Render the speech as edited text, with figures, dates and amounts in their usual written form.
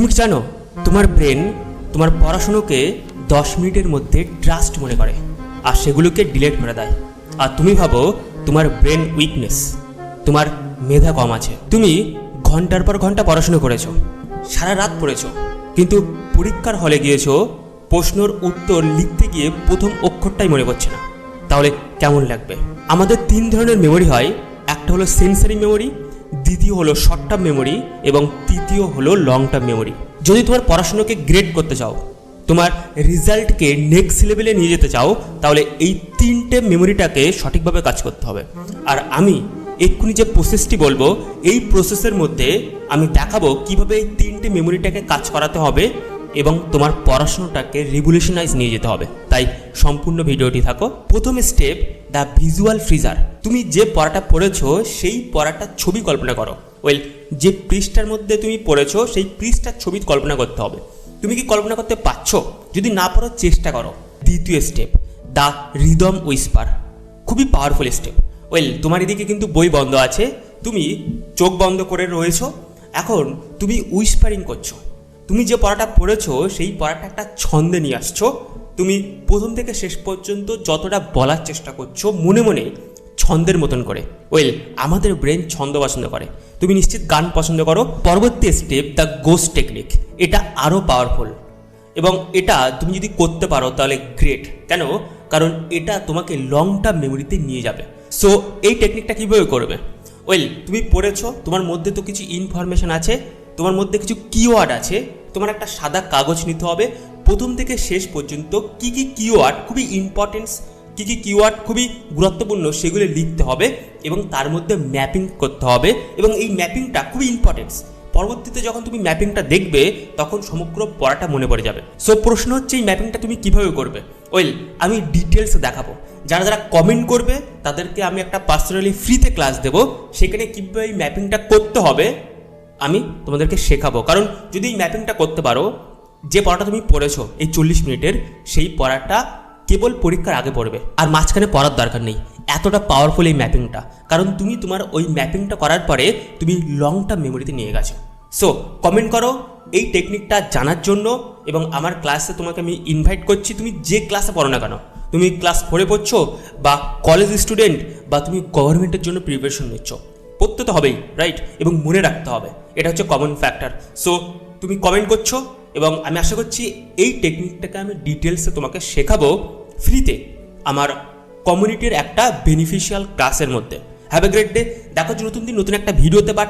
তুমি কি জানো তোমার ব্রেন তোমার পড়াশোনাকে 10 মিনিটের মধ্যে ট্রাস্ট মনে করে আর সেগুলোকে ডিলিট করে দেয়। আর তুমি ভাবো তোমার ব্রেন উইকনেস, তোমার মেধা কম আছে। তুমি ঘন্টার পর ঘন্টা পড়াশোনা করেছো, সারা রাত পড়েছো, কিন্তু পরীক্ষার হলে গিয়েছো, প্রশ্নের উত্তর লিখতে গিয়ে প্রথম অক্ষরটাই মনে পড়ছে না। তাহলে কেমন লাগবে? আমাদের 3 ধরনের মেমোরি হয়। একটা হলো সেন্সারি মেমোরি, দ্বিতীয় হলো শর্ট টার্ম মেমোরি এবং তৃতীয় হলো লং টার্ম মেমোরি। যদি তোমার পড়াশোনাকে গ্রেড করতে চাও, তোমার রেজাল্টকে নেক্সট লেভেলে নিয়ে যেতে চাও, তাহলে এই 3টে মেমোরিটাকে সঠিকভাবে কাজ করতে হবে। আর আমি এক্ষুনি যে প্রসেসটি বলবো, এই প্রসেসের মধ্যে আমি দেখাবো কিভাবে এই 3টে মেমোরিটাকে কাজ করাতে হবে এবং তোমার পড়াশোনাটাকে রিভলিউশনাইজ নিয়ে যেতে হবে। তাই সম্পূর্ণ ভিডিওটি থাকো। প্রথম স্টেপ, দ্য ভিজুয়াল ফ্রিজার। তুমি যে পড়াটা পড়েছো সেই পড়াটার ছবি কল্পনা করো। যে পৃষ্ঠার মধ্যে তুমি পড়েছো সেই পৃষ্ঠার ছবি কল্পনা করতে হবে। তুমি কি কল্পনা করতে পারছো? যদি না পারো চেষ্টা করো। দ্বিতীয় স্টেপ, দ্য রিদম উইসপার। খুবই পাওয়ারফুল স্টেপ। তোমার এদিকে কিন্তু বই বন্ধ আছে, তুমি চোখ বন্ধ করে রয়েছো, এখন তুমি উইসপারিং করছো। তুমি যে পড়াটা পড়েছো সেই পড়াটা একটা ছন্দে নিয়ে আসছো। তুমি প্রথম থেকে শেষ পর্যন্ত যতটা বলার চেষ্টা করছো মনে মনে ছন্দের মতন করে। আমাদের ব্রেন ছন্দ পছন্দ করে। তুমি নিশ্চিত গান পছন্দ করো। পরবর্তী স্টেপ, দ্য গোস্ট টেকনিক। এটা আরও পাওয়ারফুল এবং এটা তুমি যদি করতে পারো তাহলে গ্রেট। কেন? কারণ এটা তোমাকে লং টার্ম মেমোরিতে নিয়ে যাবে। সো এই টেকনিকটা কীভাবে করবে? তুমি পড়েছো, তোমার মধ্যে তো কিছু ইনফরমেশন আছে, তোমার মধ্যে কিছু কিওয়ার্ড আছে। তোমার একটা সাদা কাগজ নিতে হবে, প্রথম থেকে শেষ পর্যন্ত কী কী কিওয়ার্ড খুবই ইম্পর্টেন্স, কী কী কিওয়ার্ড খুবই গুরুত্বপূর্ণ সেগুলো লিখতে হবে এবং তার মধ্যে ম্যাপিং করতে হবে। এবং এই ম্যাপিংটা খুবই ইম্পর্টেন্স। পরবর্তীতে যখন তুমি ম্যাপিংটা দেখবে তখন সমগ্র পড়াটা মনে পড়ে যাবে। সো প্রশ্ন হচ্ছে এই ম্যাপিংটা তুমি কিভাবে করবে? আমি ডিটেলস দেখাবো। যারা যারা কমেন্ট করবে তাদেরকে আমি একটা পার্সোনালি ফ্রিতে ক্লাস দেবো, সেখানে কীভাবে এই ম্যাপিংটা করতে হবে আমি তোমাদেরকে শেখাবো। কারণ যদি এই ম্যাপিংটা করতে পারো, যে পড়াটা তুমি পড়েছো এই 40 মিনিটের, সেই পড়াটা কেবল পরীক্ষার আগে পড়বে, আর মাঝখানে পড়ার দরকার নেই। এতটা পাওয়ারফুল এই ম্যাপিংটা, কারণ তুমি তোমার ওই ম্যাপিংটা করার পরে তুমি লং টার্ম মেমোরিতে নিয়ে গেছো। সো কমেন্ট করো এই টেকনিকটা জানার জন্য এবং আমার ক্লাসে তোমাকে আমি ইনভাইট করছি। তুমি যে ক্লাসে পড়ো না কেন, তুমি ক্লাস 4 পড়ছো বা কলেজ স্টুডেন্ট বা তুমি গভর্নমেন্টের জন্য প্রিপারেশন নিচ্ছ, পড়তে তো হবেই, রাইট? এবং মনে রাখতে হবে, এটা হচ্ছে কমন ফ্যাক্টর। সো তুমি কমেন্ট করছো এবং আমি আশা করছি এই টেকনিকটাকে আমি ডিটেলসে তোমাকে শেখাবো ফ্রিতে আমার কমিউনিটির একটা বেনিফিশিয়াল ক্লাসের মধ্যে। Have a great day. দেখা হচ্ছে নতুন দিন নতুন একটা ভিডিওতে। বাট